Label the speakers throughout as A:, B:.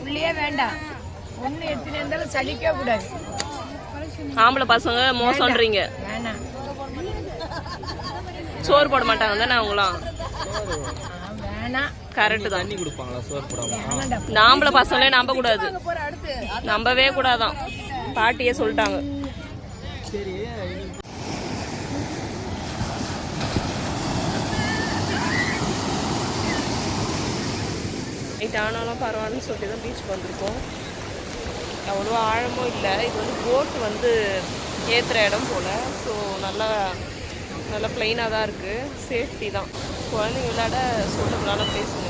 A: உள்ளே வேண்டாம். ஒன்று எடுத்துட்டு இருந்தாலும் சலிக்க கூடாது.
B: ஆம்பளை பசங்க மோசம்ன்றீங்க.
A: வேணாம்.
B: சோறு போட மாட்டாங்க தானே அவங்களாம்?
A: வேணாம்.
B: கரெக்டு தான்.
C: தண்ணி கொடுப்பாங்களா சோறு போடாம?
B: ஆம்பளை பசங்களே நம்ப கூடாது, நம்பவே கூடாதான். பாட்டியே சொல்லிட்டாங்க.
C: சரி,
B: நைட் ஆனாலும் பரவாயில்லன்னு சொல்லிட்டு தான் பீச்சுக்கு வந்திருக்கோம். அவ்வளோ ஆழமும் இல்லை. இது வந்து போட்டு வந்து ஏற்றுற இடம் போல். ஸோ நல்லா நல்லா ப்ளைனாக தான் இருக்குது. சேஃப்டி தான். குழந்தைங்க விளையாட சூட்டபுளான பிளேஸுங்க.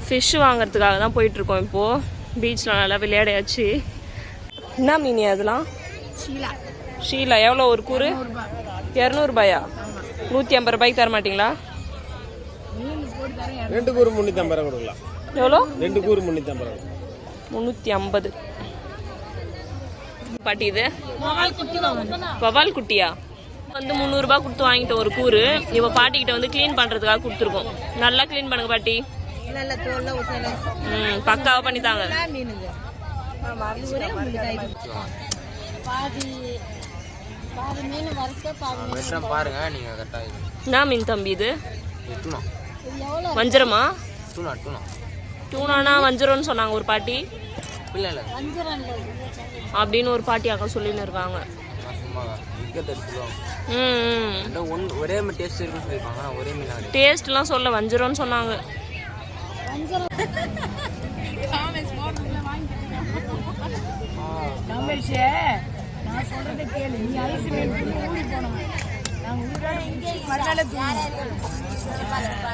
B: ஃபிஷ் வாங்கிறதுக்காக தான் போயிட்டுருக்கோம் இப்போது. பீச்சில் நல்லா விளையாடியாச்சு. என்ன மீன் அதெல்லாம்?
A: ஷீலா.
B: ஷீலா எவ்வளோ ஒரு கூறு? 200 ரூபாயா? 150 ரூபாய்க்கு தர மாட்டிங்களா?
C: 2 கூறு 350 ரூபா கொடுக்கலாம்.
B: எவ்வளோ?
C: 2 கூறு 350 ரூபா.
B: 350 பாட்டி. இது வவால் குட்டியா? வந்து 300 ரூபாய் கொடுத்து வாங்கிட்டோம் ஒரு கூறு. இப்போ பாட்டிக்கிட்ட வந்து க்ளீன் பண்ணுறதுக்காக கொடுத்துருக்கோம். நல்லா க்ளீன் பண்ணுங்க பாட்டி. பக்காவாக பண்ணித்தாங்க.
C: பாருங்க நீங்க கரெக்டா.
B: என்ன மீன் தம்பி இது? வஞ்சரமா? டூனானா வஞ்சரம்னு சொன்னாங்க ஒரு பாட்டி. அப்படின்னு ஒரு பாட்டி அக்கா சொல்லின்னு இருக்காங்க.
C: ஒரே டேஸ்ட் இருக்குன்னு சொல்லிருக்காங்க. ஒரே மீன்
B: டேஸ்ட்லாம் சொல்ல வஞ்சரம்னு சொன்னாங்க.
A: நான் சொல்றதை கேளு. நீ ஐஸ் மீன் ஊறி போனோம். நாங்கள் ஊரோட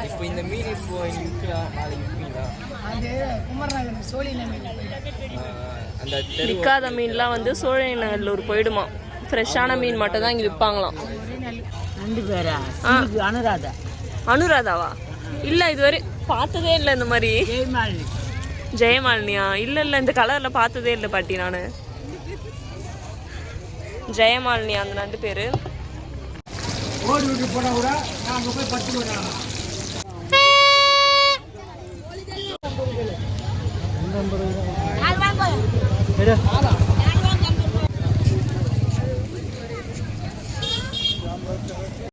C: இப்போ இந்த மீன் இப்போ
A: அது குமரநகர் சோழின மீன்.
C: அந்த
B: விற்காத மீன்லாம் வந்து சோழநல்லூர் போயிடுமா. ஃப்ரெஷ்ஷான மீன் மட்டும் தான் இங்கே விற்பாங்களாம்.
A: 2 பேரா? அனுராதா.
B: அனுராதாவா? இல்லை இதுவரை பார்த்ததே இல்லை இந்த மாதிரி. ஜெயமாலினியா? இல்லை இல்லை, இந்த கலரில் பார்த்ததே இல்லை பாட்டி நான். ஜெயமாலினியா அந்த 2 பேர்.
A: ஓடி விட்டு போனா கூட நாங்கள் போய் 10 ரூபா.